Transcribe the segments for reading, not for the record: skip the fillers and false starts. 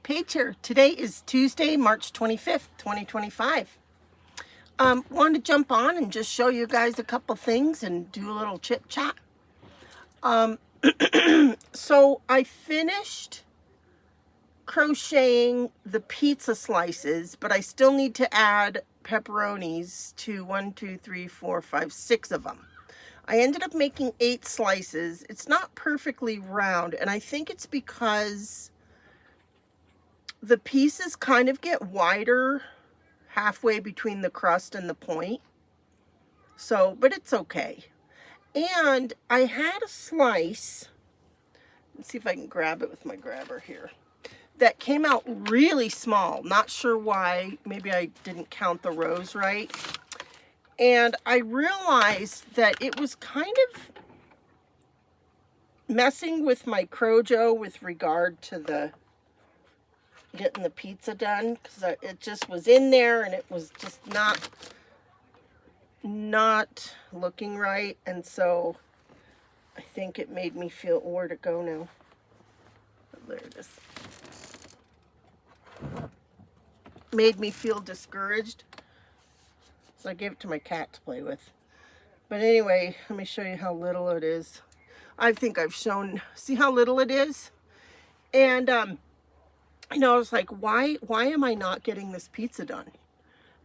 Paige here. Today is Tuesday, March 25th, 2025. Wanted to jump on and just show you guys a couple things and do a little chit chat. So I finished crocheting the pizza slices, but I still need to add pepperonis to 6 of them. I ended up making 8 slices. It's not perfectly round, and I think it's because the pieces kind of get wider halfway between the crust and the point. So, but it's okay. And I had a slice, let's see if I can grab it with my grabber here, that came out really small. Not sure why. Maybe I didn't count the rows right. And I realized that it was kind of messing with my Crochet with regard to the getting the pizza done, because it just was in there and it was just not looking right. And so I think it made me feel, where'd it go now? There it is. Made me feel discouraged. So I gave it to my cat to play with. But anyway, let me show you how little it is. I think I've shown, see how little it is? And you know, I was like, why am I not getting this pizza done?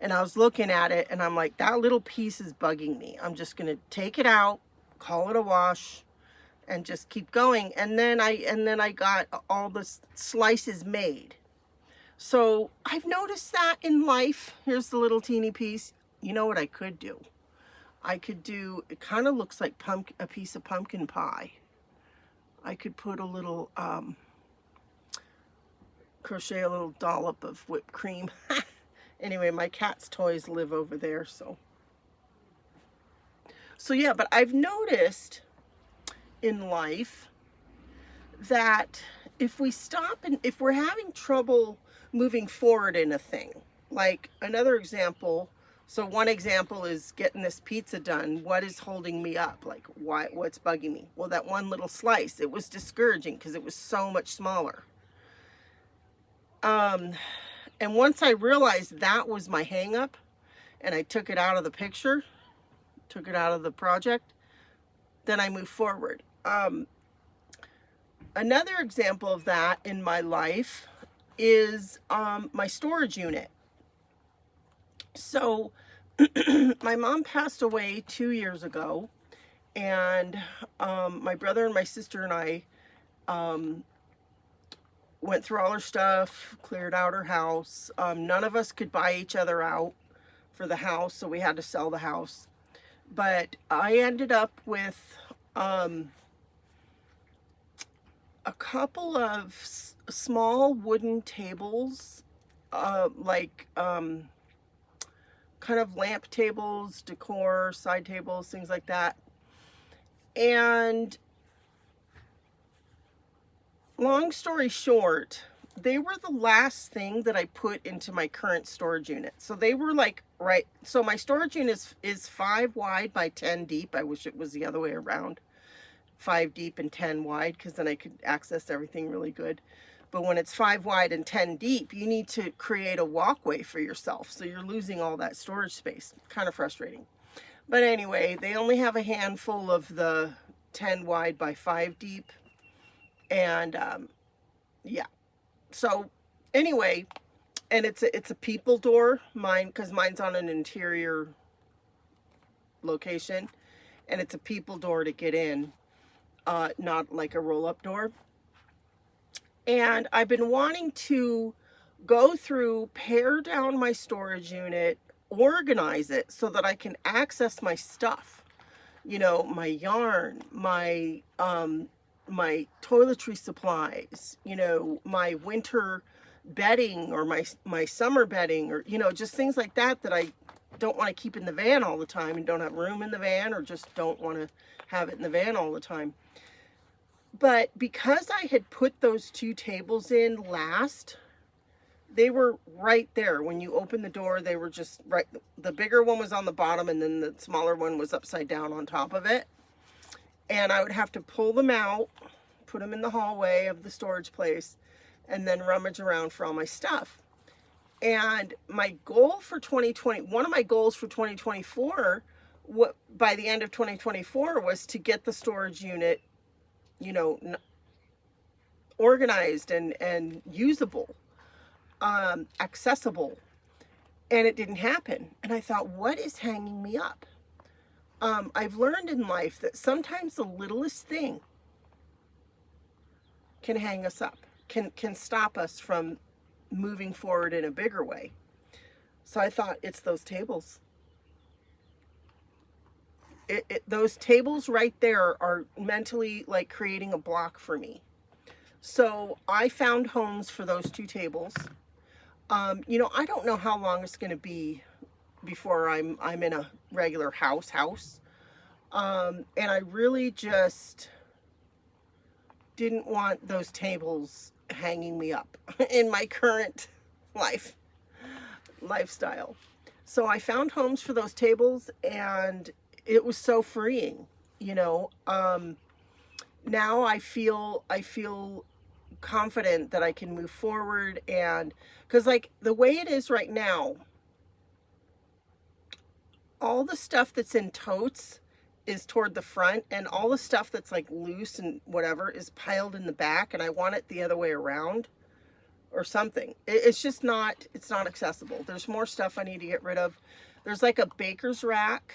And I was looking at it and I'm like, that little piece is bugging me. I'm just gonna take it out, call it a wash, and just keep going. And then I got all the slices made. So I've noticed that in life. Here's the little teeny piece. You know what I could do? I could do, it kind of looks like a piece of pumpkin pie. I could put a little, crochet a little dollop of whipped cream. Anyway, my cat's toys live over there, so yeah, but I've noticed in life that if we stop and if we're having trouble moving forward in a thing, like another example, so one example is getting this pizza done. What is holding me up? Like, what's bugging me? Well, that one little slice, it was discouraging because it was so much smaller. And once I realized that was my hang up and I took it out of the picture, took it out of the project, then I moved forward. Another example of that in my life is my storage unit. So my mom passed away 2 years ago, and my brother and my sister and I went through all her stuff, cleared out her house. None of us could buy each other out for the house, so we had to sell the house. But I ended up with a couple of small wooden tables, kind of lamp tables, decor, side tables, things like that. And long story short, they were the last thing that I put into my current storage unit. So they were like, right, so my storage unit is 5 wide by 10 deep. I wish it was the other way around, 5 deep and 10 wide, because then I could access everything really good. But when it's 5 wide and 10 deep, you need to create a walkway for yourself. So you're losing all that storage space. Kind of frustrating. But anyway, they only have a handful of the 10 wide by 5 deep. And yeah. So anyway, and it's a people door, because mine's on an interior location. And it's a people door to get in, not like a roll-up door. And I've been wanting to go through, pare down my storage unit, organize it so that I can access my stuff. You know, my yarn, my toiletry supplies, you know, my winter bedding or my summer bedding, or, you know, just things like that I don't want to keep in the van all the time and don't have room in the van, or just don't want to have it in the van all the time. But because I had put those 2 tables in last, they were right there. When you open the door, they were just right. The bigger one was on the bottom, and then the smaller one was upside down on top of it. And I would have to pull them out, put them in the hallway of the storage place, and then rummage around for all my stuff. And my goal for 2020, one of my goals for 2024, what by the end of 2024, was to get the storage unit, you know, organized and usable, accessible. And it didn't happen. And I thought, what is hanging me up? I've learned in life that sometimes the littlest thing can hang us up, can stop us from moving forward in a bigger way. So I thought, it's those tables. Those tables right there are mentally like creating a block for me. So I found homes for those two tables. You know, I don't know how long it's going to be before I'm in a regular house. And I really just didn't want those tables hanging me up in my current lifestyle. So I found homes for those tables, and it was so freeing, you know. Now I feel confident that I can move forward, and because like the way it is right now, all the stuff that's in totes is toward the front, and all the stuff that's like loose and whatever is piled in the back, and I want it the other way around or something. It's just not, it's not accessible. There's more stuff I need to get rid of. There's like a baker's rack.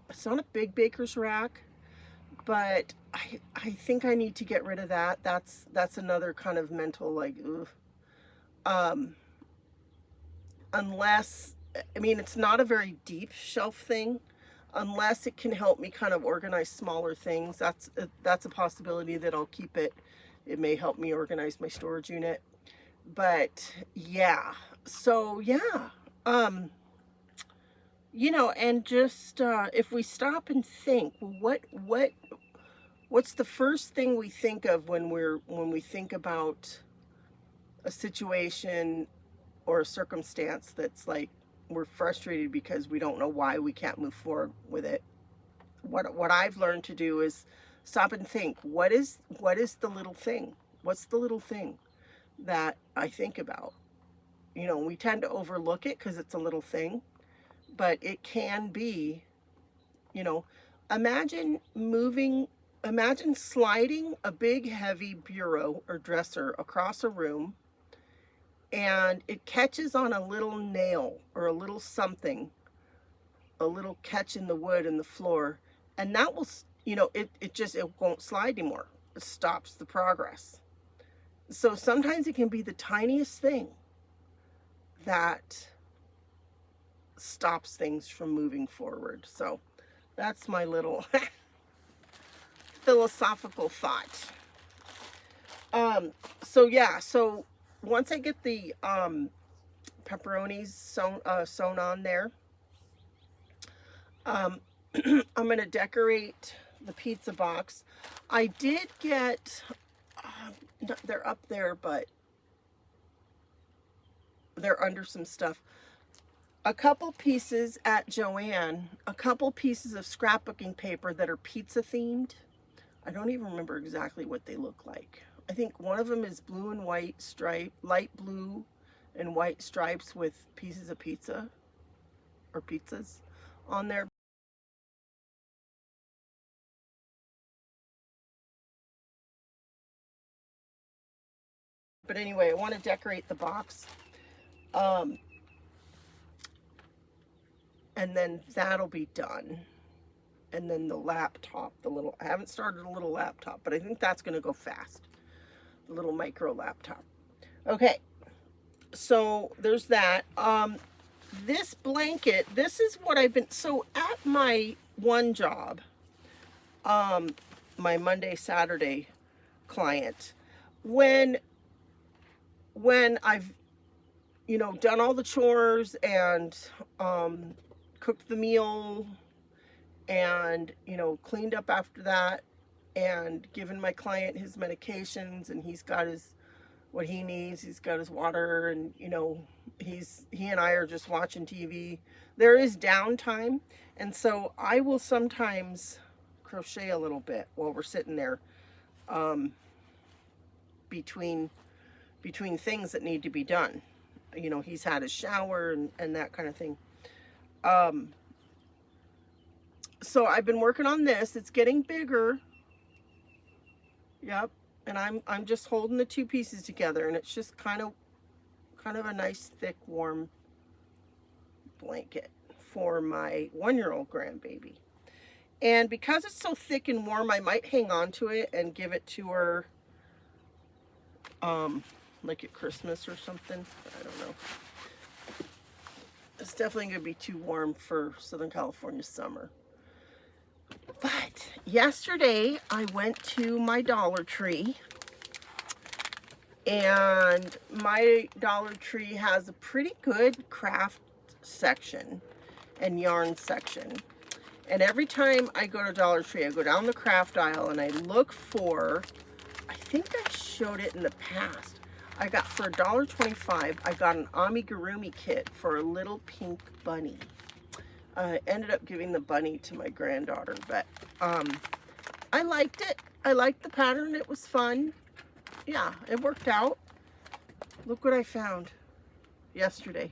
It's not a big baker's rack, but I think I need to get rid of that. That's another kind of mental like, ugh. Unless, I mean, it's not a very deep shelf thing. Unless it can help me kind of organize smaller things, that's a possibility that I'll keep it. It may help me organize my storage unit. But yeah, so yeah, you know, and just if we stop and think, what's the first thing we think of when we think about a situation or a circumstance that's like, we're frustrated because we don't know why we can't move forward with it. What I've learned to do is stop and think, what is the little thing? What's the little thing that I think about? You know, we tend to overlook it because it's a little thing, but it can be, you know, imagine sliding a big heavy bureau or dresser across a room, and it catches on a little nail or a little something, a little catch in the wood and the floor, and that will, you know, it won't slide anymore. It stops the progress. So sometimes it can be the tiniest thing that stops things from moving forward. So that's my little philosophical thought. So yeah, so once I get the pepperonis sewn on there, I'm going to decorate the pizza box. I did get, they're up there, but they're under some stuff. A couple pieces at Joann, a couple pieces of scrapbooking paper that are pizza themed. I don't even remember exactly what they look like. I think one of them is blue and white stripe, light blue and white stripes with pieces of pizza or pizzas on there. But anyway, I want to decorate the box. And then that'll be done. And then the laptop, I haven't started a little laptop, but I think that's going to go fast. The little micro laptop. Okay, so there's that. This blanket, this is what I've been, so at my one job, my Monday, Saturday client, when I've, you know, done all the chores and cooked the meal and, you know, cleaned up after that and given my client his medications, and he's got what he needs, he's got his water, and, you know, he and I are just watching TV. There is downtime, and so I will sometimes crochet a little bit while we're sitting there between between things that need to be done. You know, he's had his shower and that kind of thing. So I've been working on this. It's getting bigger. Yep. And I'm just holding the two pieces together, and it's just kind of a nice thick warm blanket for my 1-year-old grandbaby. And because it's so thick and warm, I might hang on to it and give it to her like at Christmas or something. I don't know. It's definitely going to be too warm for Southern California summer. But yesterday I went to my Dollar Tree, and my Dollar Tree has a pretty good craft section and yarn section. And every time I go to Dollar Tree, I go down the craft aisle and I look for, I think I showed it in the past. I got for $1.25, I got an amigurumi kit for a little pink bunny. I ended up giving the bunny to my granddaughter, but I liked it. I liked the pattern. It was fun. Yeah, it worked out. Look what I found yesterday.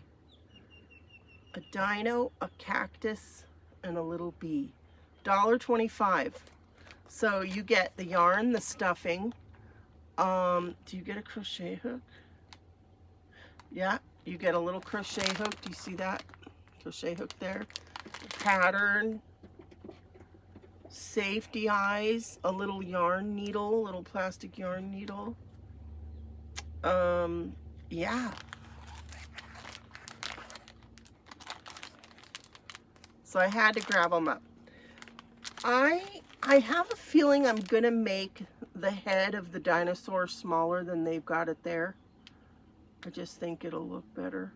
A dino, a cactus, and a little bee. $1.25. So you get the yarn, the stuffing. Do you get a crochet hook? Yeah, you get a little crochet hook. Do you see that? Crochet hook there. Pattern. Safety eyes. A little yarn needle, a little plastic yarn needle. Yeah. So I had to grab them up. I have a feeling I'm gonna make the head of the dinosaur smaller than they've got it there. I just think it'll look better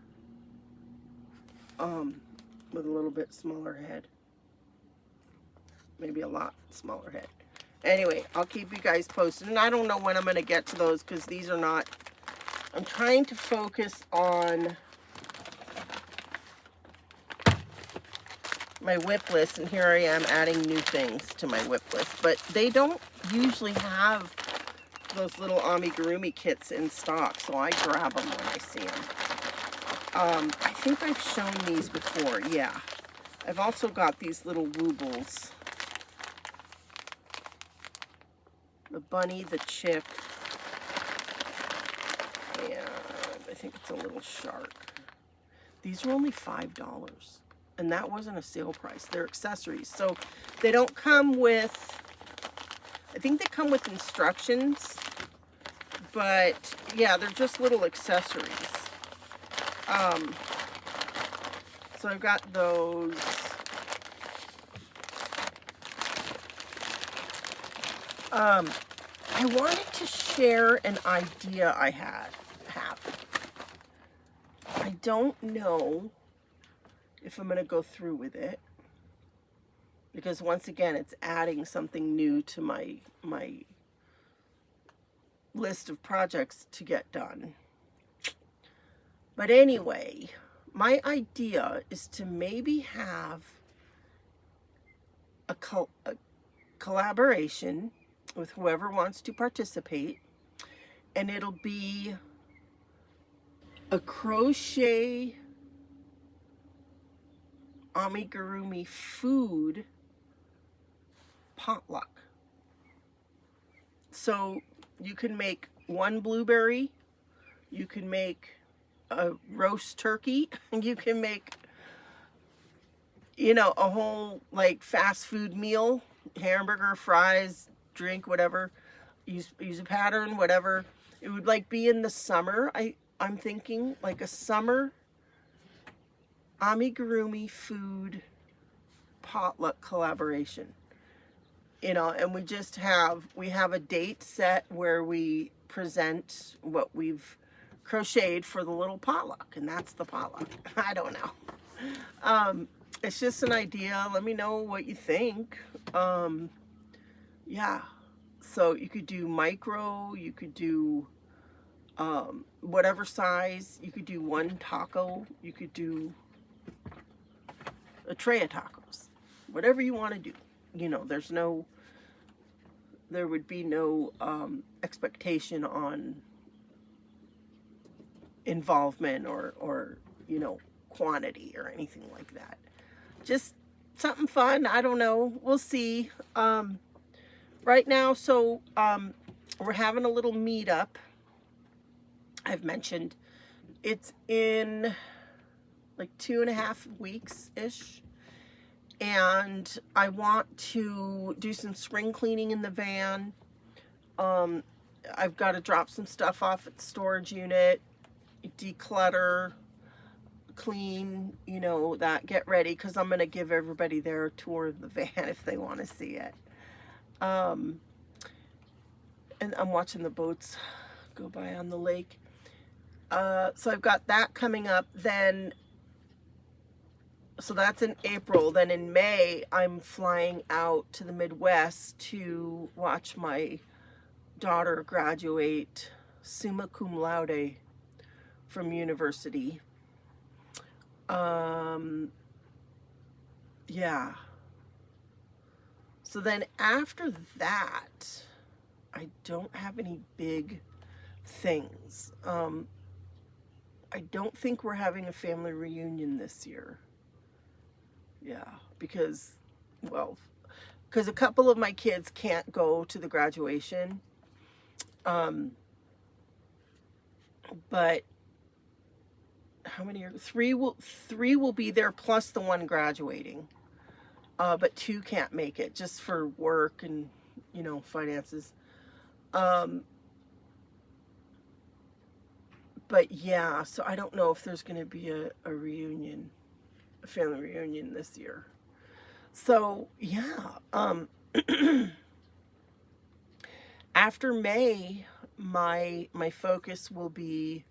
with a little bit smaller head. Maybe a lot smaller head. Anyway, I'll keep you guys posted. And I don't know when I'm going to get to those, because these are not... I'm trying to focus on my whip list, and here I am adding new things to my whip list. But they don't usually have those little amigurumi kits in stock, so I grab them when I see them. I think I've shown these before, yeah. I've also got these little woobles. The bunny, the chick, and I think it's a little shark. These are only $5, and that wasn't a sale price. They're accessories, so they don't come with, I think they come with instructions, but yeah, they're just little accessories. So I've got those. I wanted to share an idea I have. I don't know if I'm going to go through with it, because once again, it's adding something new to my list of projects to get done. But anyway, my idea is to maybe have a collaboration with whoever wants to participate, and it'll be a crochet amigurumi food potluck. So you can make one blueberry, you can make a roast turkey, and you can make, you know, a whole like fast food meal, hamburger, fries, drink, whatever. Use a pattern, whatever. It would like be in the summer. I'm thinking like a summer amigurumi food potluck collaboration. You know, and we have a date set where we present what we've crocheted for the little potluck, and that's the potluck. I don't know. It's just an idea. Let me know what you think. Yeah, so you could do micro, you could do whatever size, you could do one taco, you could do a tray of tacos, whatever you want to do. You know, there would be no expectation on involvement or you know, quantity or anything like that. Just something fun. I don't know. We'll see. Right now, so we're having a little meetup. I've mentioned it's in like 2.5 weeks ish, and I want to do some spring cleaning in the van. I've got to drop some stuff off at the storage unit, declutter, clean, you know, that, get ready, because I'm going to give everybody there a tour of the van if they want to see it. And I'm watching the boats go by on the lake. So I've got that coming up. Then, so that's in April. Then in May, I'm flying out to the Midwest to watch my daughter graduate summa cum laude from university. Yeah. So then after that, I don't have any big things. I don't think we're having a family reunion this year. Yeah, because, well, because a couple of my kids can't go to the graduation. But how many are, three will be there plus the one graduating. But 2 can't make it just for work and, you know, finances. But yeah, so I don't know if there's going to be a reunion, a family reunion this year. So yeah, after May, my focus will be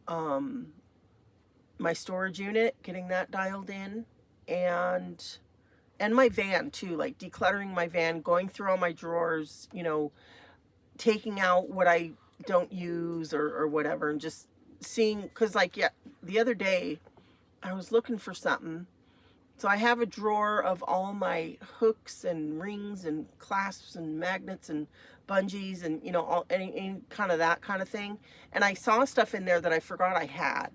my storage unit, getting that dialed in, and my van too, like decluttering my van, going through all my drawers, you know, taking out what I don't use or whatever, and just seeing, because like, yeah, the other day I was looking for something. So I have a drawer of all my hooks and rings and clasps and magnets and bungees and, you know, all any kind of that kind of thing. And I saw stuff in there that I forgot I had.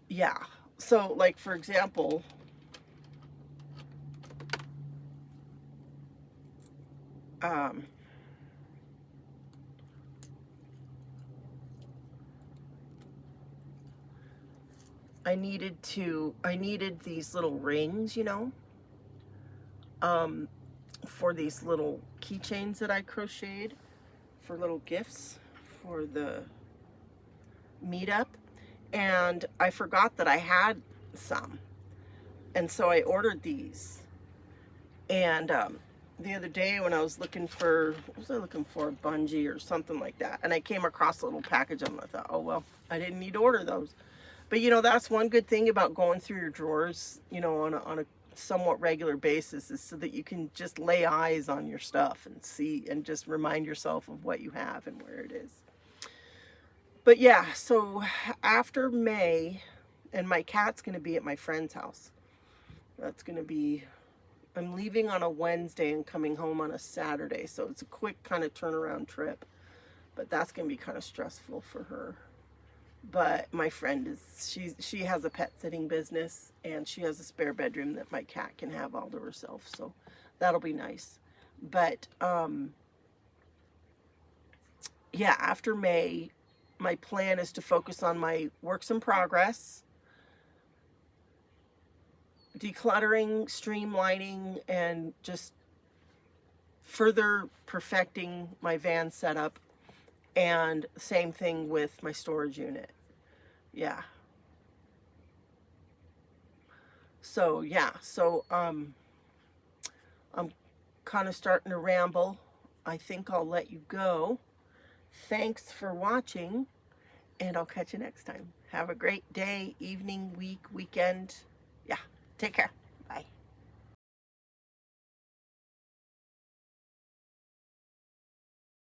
Yeah. So like, for example, I needed these little rings, you know, for these little keychains that I crocheted for little gifts for the meetup. And I forgot that I had some. And so I ordered these. And the other day when I was looking for, what was I looking for? A bungee or something like that. And I came across a little package of them. I thought, oh, well, I didn't need to order those. But, you know, that's one good thing about going through your drawers, you know, on a somewhat regular basis, is so that you can just lay eyes on your stuff and see and just remind yourself of what you have and where it is. But yeah, so after May, and my cat's going to be at my friend's house. That's going to be, I'm leaving on a Wednesday and coming home on a Saturday. So it's a quick kind of turnaround trip. But that's going to be kind of stressful for her. But my friend is, she has a pet sitting business, and she has a spare bedroom that my cat can have all to herself. So that'll be nice. But yeah, after May, my plan is to focus on my works in progress, decluttering, streamlining, and just further perfecting my van setup. And same thing with my storage unit. Yeah. So yeah, so I'm kind of starting to ramble. I think I'll let you go. Thanks for watching, and I'll catch you next time. Have a great day, evening, week, weekend. Yeah, take care.